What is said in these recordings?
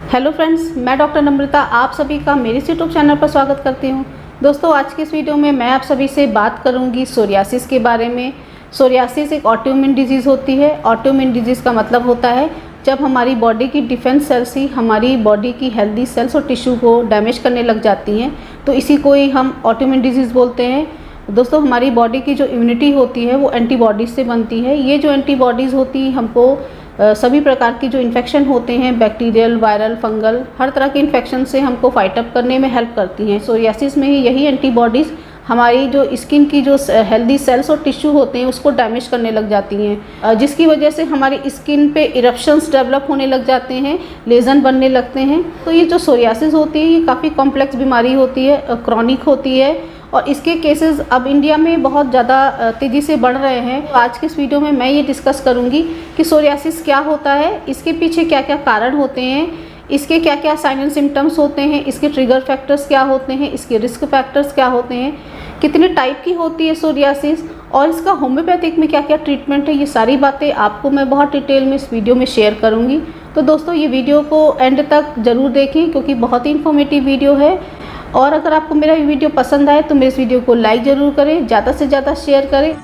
Hello friends, मैं doctor नम्रता आप सभी का मेरे यूट्यूब चैनल पर स्वागत करती हूं। दोस्तों, आज के इस वीडियो में मैं आप सभी से बात करूंगी सोरियासिस के बारे में। सोरियासिस एक ऑटोइम्यून डिजीज़ होती है। ऑटोइम्यून डिजीज़ का मतलब होता है जब हमारी बॉडी की डिफेंस सेल्स ही हमारी बॉडी की हेल्दी सेल्स और टिश्यू को डैमेज करने लग जाती हैं, तो इसी को ही हम ऑटोइम्यून डिजीज़ बोलते हैं। दोस्तों, हमारी बॉडी की जो इम्यूनिटी होती है वो एंटीबॉडीज़ से बनती है। ये जो एंटीबॉडीज़ होती हैं हमको सभी प्रकार की जो इन्फेक्शन होते हैं, बैक्टीरियल, वायरल, फंगल, हर तरह के इन्फेक्शन से हमको फाइट अप करने में हेल्प करती हैं। सोरियासिस में ही यही एंटीबॉडीज़ हमारी जो स्किन की जो हेल्दी सेल्स और टिश्यू होते हैं उसको डैमेज करने लग जाती हैं, जिसकी वजह से हमारी स्किन पे इरप्शंस डेवलप होने लग जाते हैं, लेजन बनने लगते हैं। तो ये जो सोरियासिस होती है ये काफ़ी कॉम्प्लेक्स बीमारी होती है, क्रॉनिक होती है और इसके केसेस अब इंडिया में बहुत ज़्यादा तेज़ी से बढ़ रहे हैं। तो आज के इस वीडियो में मैं ये डिस्कस करूँगी कि सोरियासिस क्या होता है, इसके पीछे क्या क्या कारण होते हैं, इसके क्या क्या साइन एंड सिम्टम्स होते हैं, इसके ट्रिगर फैक्टर्स क्या होते हैं, इसके रिस्क फैक्टर्स क्या होते हैं, कितने टाइप की होती है सोरियासिस और इसका होम्योपैथिक में क्या क्या ट्रीटमेंट है। ये सारी बातें आपको मैं बहुत डिटेल में इस वीडियो में शेयर करूँगी। तो दोस्तों, ये वीडियो को एंड तक ज़रूर देखें क्योंकि बहुत ही इन्फॉर्मेटिव वीडियो है। और अगर आपको मेरा वीडियो पसंद आए तो मेरे इस वीडियो को लाइक ज़रूर करें, ज़्यादा से ज़्यादा शेयर करें।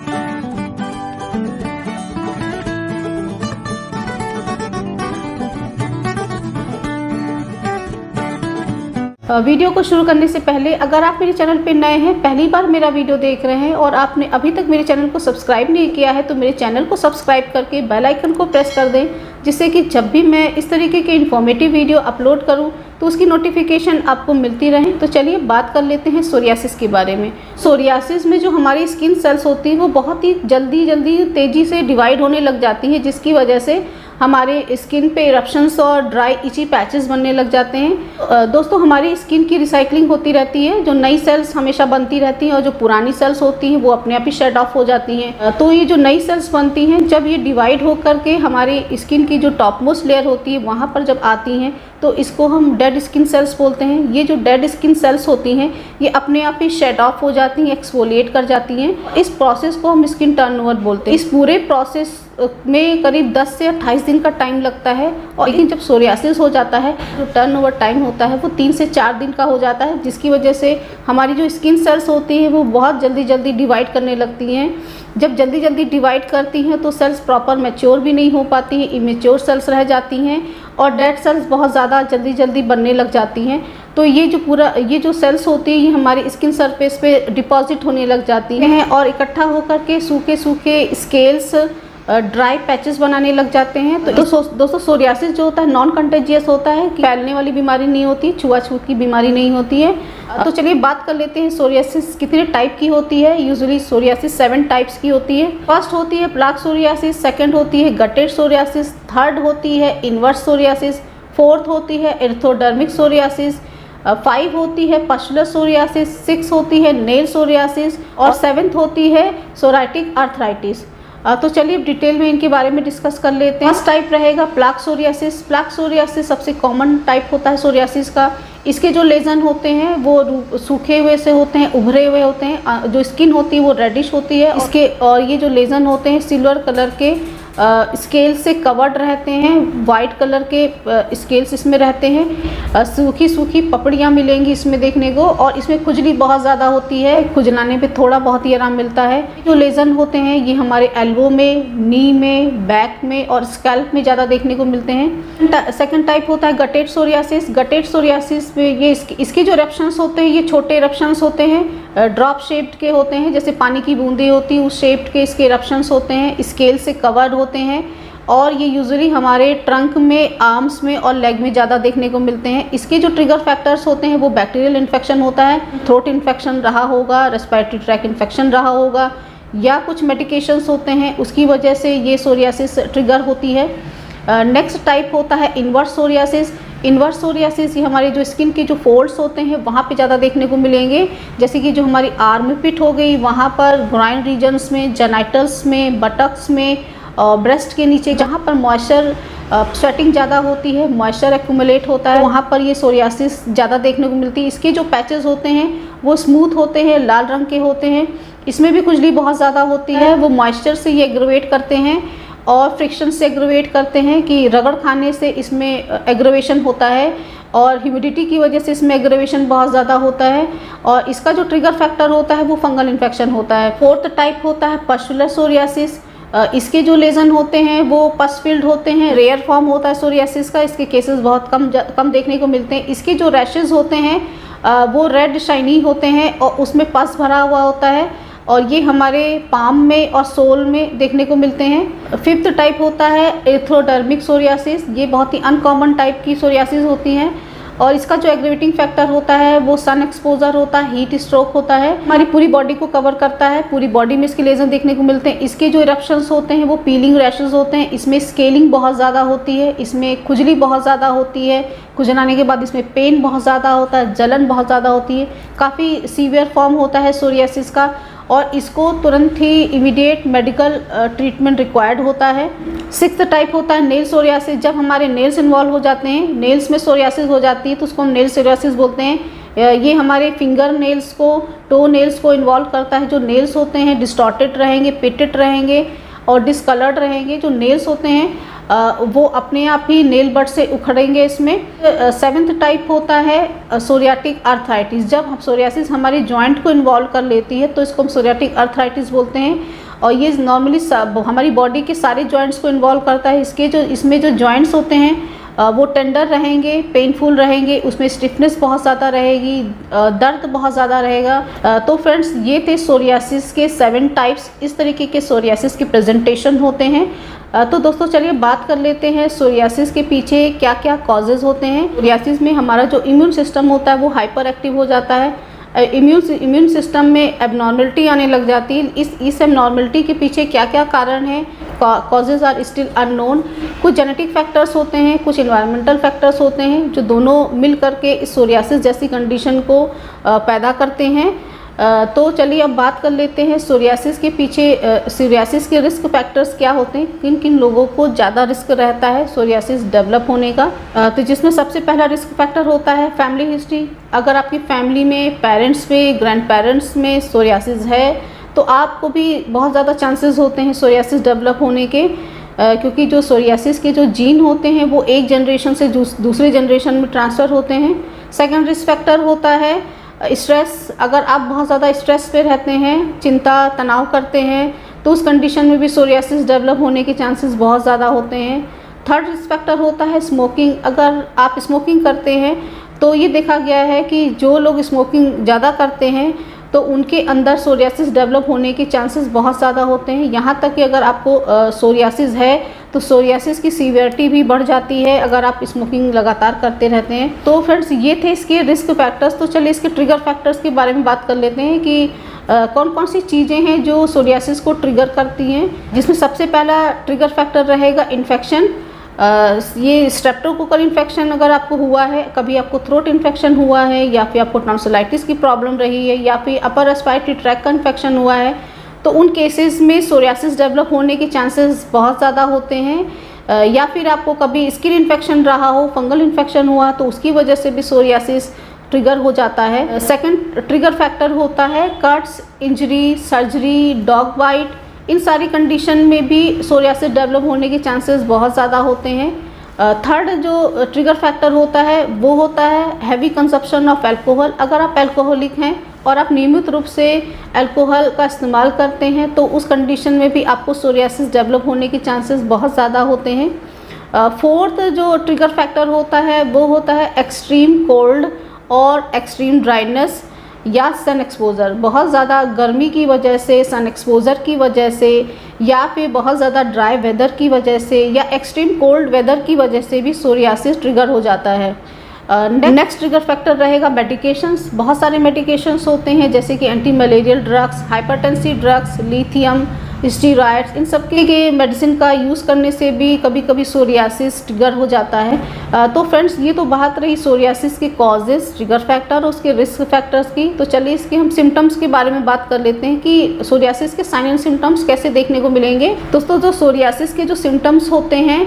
वीडियो को शुरू करने से पहले अगर आप मेरे चैनल पे नए हैं, पहली बार मेरा वीडियो देख रहे हैं और आपने अभी तक मेरे चैनल को सब्सक्राइब नहीं किया है तो मेरे चैनल को सब्सक्राइब करके बेल आइकन को प्रेस कर दें, जिससे कि जब भी मैं इस तरीके के इन्फॉर्मेटिव वीडियो अपलोड करूं तो उसकी नोटिफिकेशन आपको मिलती रहे। तो चलिए बात कर लेते हैं सोरियासिस के बारे में। सोरियासिस में जो हमारी स्किन सेल्स होती हैं वो बहुत ही जल्दी तेज़ी से डिवाइड होने लग जाती हैं, जिसकी वजह से हमारे स्किन पे इरप्शंस और ड्राई इची पैचेस बनने लग जाते हैं। दोस्तों, हमारी स्किन की रिसाइकलिंग होती रहती है, जो नई सेल्स हमेशा बनती रहती हैं और जो पुरानी सेल्स होती हैं वो अपने आप ही शट ऑफ हो जाती हैं। तो ये जो नई सेल्स बनती हैं जब ये डिवाइड हो करके हमारी स्किन की जो टॉप मोस्ट लेयर होती है वहाँ पर जब आती हैं तो इसको हम डेड स्किन सेल्स बोलते हैं। ये जो डेड स्किन सेल्स होती हैं ये अपने आप ही शेड ऑफ हो जाती हैं, एक्सफोलिएट कर जाती हैं। इस प्रोसेस को हम स्किन टर्नओवर बोलते हैं। इस पूरे प्रोसेस में करीब 10 से 28 दिन का टाइम लगता है और लेकिन जब सोरियासिस हो जाता है जो टर्नओवर टाइम होता है वो 3 से 4 दिन का हो जाता है, जिसकी वजह से हमारी जो स्किन सेल्स होती हैं वो बहुत जल्दी डिवाइड करने लगती हैं। जब जल्दी डिवाइड करती हैं तो सेल्स प्रॉपर मैच्योर भी नहीं हो पाती हैं, इमेच्योर सेल्स रह जाती हैं और डेड सेल्स बहुत ज़्यादा जल्दी बनने लग जाती हैं। तो ये जो सेल्स होती है ये हमारी स्किन सरफेस पे डिपॉजिट होने लग जाती हैं और इकट्ठा होकर के सूखे स्केल्स, ड्राई पैचेस बनाने लग जाते हैं। तो दोस्तों, सोरियासिस जो होता है नॉन कंटेजियस होता है, फैलने वाली बीमारी नहीं होती, छुआछूत की बीमारी नहीं होती है। तो चलिए बात कर लेते हैं सोरियासिस कितने टाइप की होती है। यूजुअली सोरियासिस 7 टाइप्स की होती है। फर्स्ट होती है प्लाक सोरियासिस, सेकंड होती है गटेड सोरियासिस, थर्ड होती है इनवर्स सोरियासिस, फोर्थ होती है एर्थोडर्मिक सोरियासिस, 5 होती है पस्टुलर सोरियासिस, 6 होती है नेल सोरियासिस और 7th होती है सोराइटिक आर्थराइटिस। तो चलिए डिटेल में इनके बारे में डिस्कस कर लेते हैं। फर्स्ट टाइप रहेगा प्लाक सोरियासिस। प्लाक सोरियासिस सबसे कॉमन टाइप होता है सोरियासिस का। इसके जो लेजन होते हैं वो सूखे हुए से होते हैं, उभरे हुए होते हैं। जो स्किन होती है वो रेडिश होती है इसके, और ये जो लेजन होते हैं सिल्वर कलर के स्केल से कवर्ड रहते हैं, वाइट कलर के स्केल्स इसमें रहते हैं। सूखी पपड़ियाँ मिलेंगी इसमें देखने को और इसमें खुजली बहुत ज़्यादा होती है, खुजलाने पे थोड़ा बहुत ही आराम मिलता है। जो लेजन होते हैं ये हमारे एल्बो में, नी में, बैक में और स्कैल्प में ज़्यादा देखने को मिलते हैं। सेकंड टाइप होता है गटेड सोरियासिस। गटेड सोरियासिस में ये इसके जो इरप्शंस होते हैं ये छोटे इरप्शंस होते हैं, ड्रॉप शेप्ड के होते हैं, जैसे पानी की बूंदें होती हैं उस शेप्ड के इसके इरप्शंस होते हैं, स्केल से कवर्ड होते हैं और ये यूजुअली हमारे ट्रंक में, आर्म्स में और लेग में ज़्यादा देखने को मिलते हैं। इसके जो ट्रिगर फैक्टर्स होते हैं वो बैक्टीरियल इन्फेक्शन होता है, थ्रोट इन्फेक्शन रहा होगा, रेस्पिरेटरी ट्रैक इन्फेक्शन रहा होगा या कुछ मेडिकेशंस होते हैं उसकी वजह से ये सोरियासिस ट्रिगर होती है। नेक्स्ट टाइप होता है इनवर्स सोरियासिस। इनवर्स सोरियासिस ये हमारे जो स्किन के जो फोल्ड्स होते हैं वहाँ पे ज़्यादा देखने को मिलेंगे, जैसे कि जो हमारी आर्म पिट हो गई वहाँ पर, ग्राइन रीजन्स में, जेनाइटल्स में, बटक्स में, ब्रेस्ट के नीचे जहाँ पर मॉइस्चर स्वेटिंग ज़्यादा होती है, मॉइस्चर एक्यूमुलेट होता है, वहाँ पर ये सोरियासिस ज़्यादा देखने को मिलती है। इसके जो पैचेस होते हैं वो स्मूथ होते हैं, लाल रंग के होते हैं, इसमें भी खुजली बहुत ज़्यादा होती है, वो मॉइस्चर से ये एग्रोवेट करते हैं और फ्रिक्शन से एग्रवेट करते हैं कि रगड़ खाने से इसमें एग्रवेशन होता है और ह्यूमिडिटी की वजह से इसमें एग्रवेशन बहुत ज़्यादा होता है और इसका जो ट्रिगर फैक्टर होता है वो फंगल इन्फेक्शन होता है। फोर्थ टाइप होता है पस्टुलर सोरियासिस। इसके जो लेजन होते हैं वो पस फील्ड होते हैं, रेयर फॉर्म होता है सोरियासिस का, इसके केसेस बहुत कम देखने को मिलते हैं। इसके जो रैशेज होते हैं वो रेड शाइनी होते हैं और उसमें पस भरा हुआ होता है और ये हमारे पाम में और सोल में देखने को मिलते हैं। फिफ्थ टाइप होता है एरिथ्रोडर्मिक सोरियासिस। ये बहुत ही अनकॉमन टाइप की सोरियासिस होती हैं और इसका जो एग्रेवेटिंग फैक्टर होता है वो सन एक्सपोजर होता है, हीट स्ट्रोक होता है, हमारी पूरी बॉडी को कवर करता है, पूरी बॉडी में इसके लेजन देखने को मिलते हैं। इसके जो इरप्शंस होते हैं वो पीलिंग रैशेस होते हैं, इसमें स्केलिंग बहुत ज़्यादा होती है, इसमें खुजली बहुत ज़्यादा होती है, खुजलाने के बाद इसमें पेन बहुत ज़्यादा होता है, जलन बहुत ज़्यादा होती है, काफ़ी सीवियर फॉर्म होता है सोरियासिस का और इसको तुरंत ही इमीडिएट मेडिकल ट्रीटमेंट रिक्वायर्ड होता है। सिक्स्थ टाइप होता है नेल सोरियासिस। जब हमारे नेल्स इन्वॉल्व हो जाते हैं, नेल्स में सोरियासिस हो जाती है तो उसको हम नेल सोरियासिस बोलते हैं। ये हमारे फिंगर नेल्स को, टो नेल्स को इन्वॉल्व करता है। जो नेल्स होते हैं डिस्टॉर्टेड रहेंगे, पिटेड रहेंगे और डिसकलर्ड रहेंगे। जो नेल्स होते हैं वो अपने आप ही नेल बड से उखड़ेंगे इसमें। सेवेंथ टाइप होता है सोरियाटिक आर्थराइटिस। जब हम सोरियासिस हमारी जॉइंट को इन्वॉल्व कर लेती है तो इसको हम सोरियाटिक आर्थराइटिस बोलते हैं और ये नॉर्मली हमारी बॉडी के सारे जॉइंट्स को इन्वॉल्व करता है। इसमें जो जॉइंट्स होते हैं वो टेंडर रहेंगे, पेनफुल रहेंगे, उसमें स्टिफनेस बहुत ज़्यादा रहेगी, दर्द बहुत ज़्यादा रहेगा। तो फ्रेंड्स ये थे सोरियासिस के 7 टाइप्स। इस तरीके के सोरियासिस के प्रेजेंटेशन होते हैं। तो दोस्तों चलिए बात कर लेते हैं सोरियासिस के पीछे क्या क्या कॉजेज़ होते हैं। सोरियासिस में हमारा जो इम्यून सिस्टम होता है वो हाइपर एक्टिव हो जाता है। इम्यून सिस्टम में एबनॉर्मलिटी आने लग जाती है। इस एबनॉर्मलिटी के पीछे क्या क्या कारण हैं, कॉजेज आर स्टिल अननोन। कुछ जेनेटिक फैक्टर्स होते हैं, कुछ इन्वायरमेंटल फैक्टर्स होते हैं जो दोनों मिल करके इस सोरियासिस जैसी कंडीशन को पैदा करते हैं। तो चलिए अब बात कर लेते हैं सोरियासिस के पीछे सोरियासिस के रिस्क फैक्टर्स क्या होते हैं, किन किन लोगों को ज़्यादा रिस्क रहता है सोरियासिस डेवलप होने का। तो जिसमें सबसे पहला रिस्क फैक्टर होता है फैमिली हिस्ट्री। अगर आपकी फैमिली में पेरेंट्स में, ग्रैंड पेरेंट्स में सोरियासिस है तो आपको भी बहुत ज़्यादा चांसेस होते हैं सोरियासिस डेवलप होने के, क्योंकि जो सोरियासिस के जो जीन होते हैं वो एक जनरेशन से दूसरे जनरेशन में ट्रांसफ़र होते हैं। सेकेंड रिस्क फैक्टर होता है स्ट्रेस। अगर आप बहुत ज़्यादा स्ट्रेस पे रहते हैं, चिंता तनाव करते हैं तो उस कंडीशन में भी सोरियासिस डेवलप होने के चांसेस बहुत ज़्यादा होते हैं। थर्ड रिस्क फैक्टर होता है स्मोकिंग। अगर आप स्मोकिंग करते हैं तो ये देखा गया है कि जो लोग स्मोकिंग ज़्यादा करते हैं तो उनके अंदर सोरियासिस डेवलप होने के चांसेस बहुत ज़्यादा होते हैं। यहाँ तक कि अगर आपको सोरियासिस है तो सोरियासिस की सीवियरिटी भी बढ़ जाती है अगर आप स्मोकिंग लगातार करते रहते हैं। तो फ्रेंड्स ये थे इसके रिस्क फैक्टर्स। तो चलिए इसके ट्रिगर फैक्टर्स के बारे में बात कर लेते हैं कि कौन कौन सी चीज़ें हैं जो सोरियासिस को ट्रिगर करती हैं। जिसमें सबसे पहला ट्रिगर फैक्टर रहेगा इन्फेक्शन। ये स्ट्रेप्टोकोकल इन्फेक्शन अगर आपको हुआ है, कभी आपको थ्रोट इन्फेक्शन हुआ है या फिर आपको टॉन्सिलाइटिस की प्रॉब्लम रही है या फिर अपर रेस्पिरेटरी ट्रैक्ट का इन्फेक्शन हुआ है तो उन केसेस में सोरियासिस डेवलप होने के चांसेस बहुत ज़्यादा होते हैं। या फिर आपको कभी स्किन इन्फेक्शन रहा हो, फंगल इन्फेक्शन हुआ तो उसकी वजह से भी सोरियासिस ट्रिगर हो जाता है। सेकंड ट्रिगर फैक्टर होता है cuts, injury, surgery, dog bite. इन सारी कंडीशन में भी सोरियासिस डेवलप होने के चांसेस बहुत ज़्यादा होते हैं। थर्ड जो ट्रिगर फैक्टर होता है वो होता है हैवी कंजप्शन ऑफ अल्कोहल। अगर आप अल्कोहलिक हैं और आप नियमित रूप से अल्कोहल का इस्तेमाल करते हैं तो उस कंडीशन में भी आपको सोरियासिस डेवलप होने के चांसेस बहुत ज़्यादा होते हैं। फोर्थ जो ट्रिगर फैक्टर होता है वो होता है एक्सट्रीम कोल्ड और एक्सट्रीम ड्राइनेस या सन एक्सपोजर। बहुत ज़्यादा गर्मी की वजह से, सन एक्सपोजर की वजह से या फिर बहुत ज़्यादा ड्राई वेदर की वजह से या एक्सट्रीम कोल्ड वेदर की वजह से भी सोरियासिस ट्रिगर हो जाता है। नेक्स्ट ट्रिगर फैक्टर रहेगा मेडिकेशंस। बहुत सारे मेडिकेशंस होते हैं जैसे कि anti malarial drugs, hypertensive drugs, lithium, steroids. इन सब के मेडिसिन का यूज़ करने से भी कभी कभी सोरियासिस ट्रिगर हो जाता है। तो फ्रेंड्स ये तो बात रही सोरियासिस के कॉजेस, ट्रिगर फैक्टर और उसके रिस्क फैक्टर्स की। तो चलिए इसके हम सिम्टम्स के बारे में बात कर लेते हैं कि सोरियासिस के साइन एंड सिम्टम्स कैसे देखने को मिलेंगे। दोस्तों जो सोरियासिस के जो सिम्टम्स होते हैं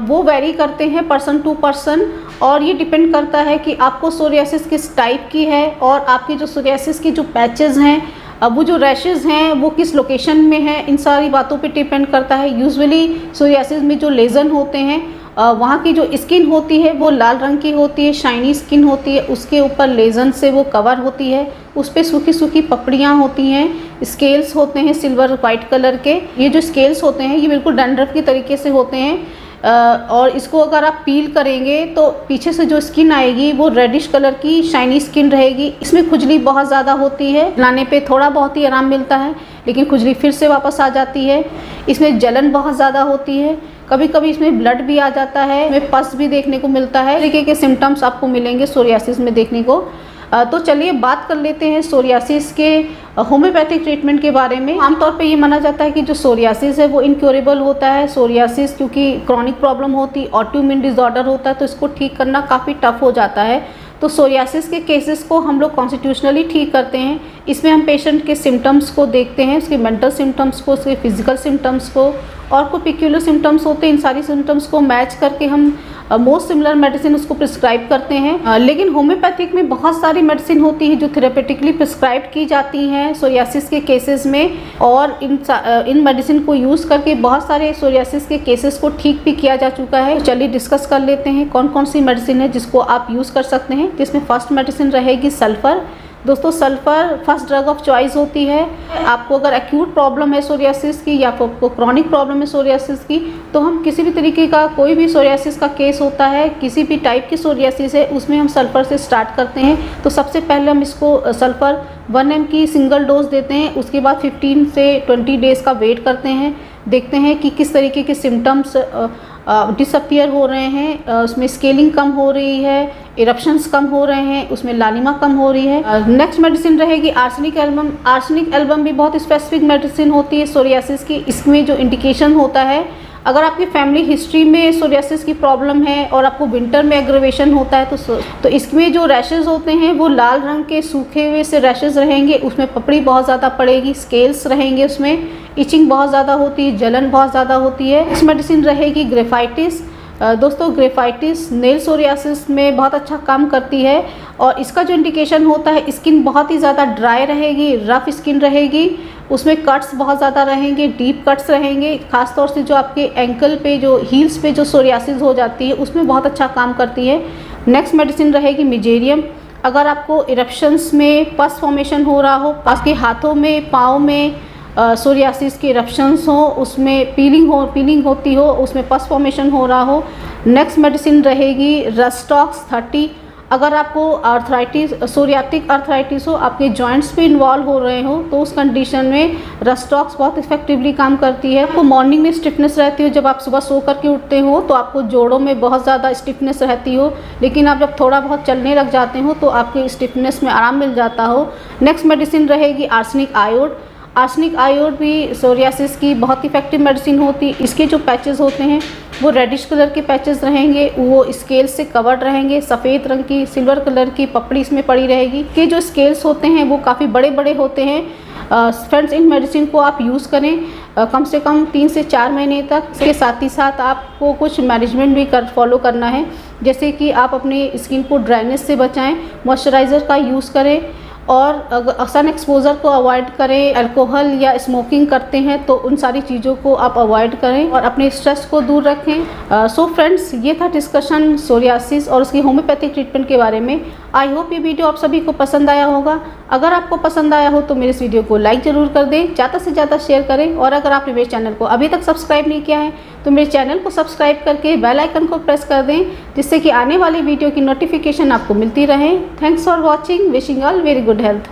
वो वेरी करते हैं पर्सन टू पर्सन और ये डिपेंड करता है कि आपको सोरियासिस किस टाइप की है और आपकी जो सोरियासिस की जो पैचेस हैं अब वो जो रैशेज़ हैं वो किस लोकेशन में है, इन सारी बातों पे डिपेंड करता है। यूजुअली सोरियासिस में जो लेज़न होते हैं वहाँ की जो स्किन होती है वो लाल रंग की होती है, शाइनी स्किन होती है, उसके ऊपर लेज़न से वो कवर होती है, उस पर सूखी सूखी पपड़ियाँ होती हैं, स्केल्स होते हैं सिल्वर वाइट कलर के। ये जो स्केल्स होते हैं ये बिल्कुल डैंड्रफ की तरीके से होते हैं और इसको अगर आप पील करेंगे तो पीछे से जो स्किन आएगी वो रेडिश कलर की शाइनी स्किन रहेगी। इसमें खुजली बहुत ज़्यादा होती है, लाने पे थोड़ा बहुत ही आराम मिलता है लेकिन खुजली फिर से वापस आ जाती है। इसमें जलन बहुत ज़्यादा होती है, कभी कभी इसमें ब्लड भी आ जाता है, इसमें पस भी देखने को मिलता है। तरीके के सिम्टम्स आपको मिलेंगे सोरियासिस में देखने को। तो चलिए बात कर लेते हैं सोरियासिस के होम्योपैथिक ट्रीटमेंट के बारे में। आमतौर पे ये माना जाता है कि जो सोरियासिस है वो इनक्योरेबल होता है। सोरियासिस क्योंकि क्रॉनिक प्रॉब्लम होती, ऑटोइम्यून डिसऑर्डर होता है तो इसको ठीक करना काफ़ी टफ हो जाता है। तो सोरियासिस के केसेस को हम लोग कॉन्स्टिट्यूशनली ठीक करते हैं। इसमें हम पेशेंट के सिम्टम्स को देखते हैं, उसके मेंटल सिम्टम्स को, उसके फिजिकल सिम्टम्स को, और कोई पिक्यूलर सिम्टम्स होते हैं, इन सारी सिम्टम्स को मैच करके हम मोस्ट सिमिलर मेडिसिन उसको प्रिस्क्राइब करते हैं। लेकिन होम्योपैथिक में बहुत सारी मेडिसिन होती है जो थेरेपेटिकली प्रिस्क्राइब की जाती हैं सोरियासिस के केसेस में, और इन मेडिसिन को यूज़ करके बहुत सारे सोरियासिस के केसेस को ठीक भी किया जा चुका है। तो चलिए डिस्कस कर लेते हैं कौन कौन सी मेडिसिन है जिसको आप यूज़ कर सकते हैं। जिसमें फर्स्ट मेडिसिन रहेगी सल्फ़र। दोस्तों sulphur first drug of choice होती है। आपको अगर एक्यूट प्रॉब्लम है सोरियासिस की या आपको क्रॉनिक प्रॉब्लम है सोरियासिस की, तो हम किसी भी तरीके का कोई भी सोरियासिस का केस होता है, किसी भी टाइप की सोरियासिस है, उसमें हम सल्फ़र से स्टार्ट करते हैं। तो सबसे पहले हम इसको सल्फ़र 1 mg की सिंगल डोज देते हैं। उसके बाद 15 से 20 डेज़ का वेट करते हैं, देखते हैं कि किस तरीके के सिम्टम्स डिसअपियर हो रहे हैं, उसमें स्केलिंग कम हो रही है, इरप्शंस कम हो रहे हैं, उसमें लालिमा कम हो रही है। नेक्स्ट मेडिसिन रहेगी आर्सेनिक एल्बम। आर्सेनिक एल्बम भी बहुत स्पेसिफिक मेडिसिन होती है सोरियासिस की। इसमें जो इंडिकेशन होता है, अगर आपकी फैमिली हिस्ट्री में सोरियासिस की प्रॉब्लम है और आपको विंटर में एग्रेवेशन होता है तो इसमें जो रैशेज़ होते हैं वो लाल रंग के सूखे हुए से रैशेज़ रहेंगे, उसमें पपड़ी बहुत ज़्यादा पड़ेगी, स्केल्स रहेंगे, उसमें इचिंग बहुत ज़्यादा होती है, जलन बहुत ज़्यादा होती है। इस मेडिसिन रहेगी ग्रेफाइटिस। दोस्तों ग्रेफाइटिस नेल सोरियासिस में बहुत अच्छा काम करती है और इसका जो इंडिकेशन होता है, स्किन बहुत ही ज़्यादा ड्राई रहेगी, रफ स्किन रहेगी, उसमें कट्स बहुत ज़्यादा रहेंगे, डीप कट्स रहेंगे। खासतौर से जो आपके एंकल पे, जो हील्स पे जो सोरियासिस हो जाती है उसमें बहुत अच्छा काम करती है। नेक्स्ट मेडिसिन रहेगी मिजेरियम। अगर आपको इरप्शंस में पस फॉर्मेशन हो रहा हो, आपके हाथों में, पाँव में सोरियासिस के इरप्शंस हो, उसमें पीलिंग होती हो, उसमें पस फॉर्मेशन हो रहा हो। नेक्स्ट मेडिसिन रहेगी रस्टॉक्स 30। अगर आपको आर्थराइटिस, सोरियाटिक आर्थराइटिस हो, आपके जॉइंट्स पे इन्वॉल्व हो रहे हो, तो उस कंडीशन में रस्टॉक्स बहुत इफेक्टिवली काम करती है। आपको मॉर्निंग में स्टिफनेस रहती हो, जब आप सुबह सो करके उठते हो तो आपको जोड़ों में बहुत ज़्यादा स्टिफनेस रहती हो, लेकिन आप जब थोड़ा बहुत चलने लग जाते हो तो आपके स्टिफनेस में आराम मिल जाता हो। नेक्स्ट मेडिसिन रहेगी आर्सेनिक आयोड। आर्सेनिक आयोड भी सोरियासिस की बहुत इफेक्टिव मेडिसिन होती है। इसके जो पैचेस होते हैं वो रेडिश कलर के पैचेस रहेंगे, वो स्केल से कवर्ड रहेंगे, सफ़ेद रंग की सिल्वर कलर की पपड़ी इसमें पड़ी रहेगी। के जो स्केल्स होते हैं वो काफ़ी बड़े बड़े होते हैं। फ्रेंड्स इन मेडिसिन को आप यूज़ करें कम से कम 3 से 4 महीने तक। इसके साथ ही साथ आपको कुछ मैनेजमेंट भी फॉलो करना है, जैसे कि आप अपनी स्किन को ड्राइनेस से बचाएं, मॉइस्चराइज़र का यूज़ करें और सन एक्सपोजर को अवॉइड करें। अल्कोहल या स्मोकिंग करते हैं तो उन सारी चीज़ों को आप अवॉइड करें और अपने स्ट्रेस को दूर रखें। सो फ्रेंड्स, ये था डिस्कशन सोरियासिस और उसकी होम्योपैथिक ट्रीटमेंट के बारे में। आई होप ये वीडियो आप सभी को पसंद आया होगा। अगर आपको पसंद आया हो तो मेरे इस वीडियो को लाइक ज़रूर कर दें, ज़्यादा से ज़्यादा शेयर करें, और अगर आपने मेरे चैनल को अभी तक सब्सक्राइब नहीं किया है तो मेरे चैनल को सब्सक्राइब करके बेल आइकन को प्रेस कर दें, जिससे कि आने वाली वीडियो की नोटिफिकेशन आपको मिलती रहे। Thanks for watching. Wishing all very good health.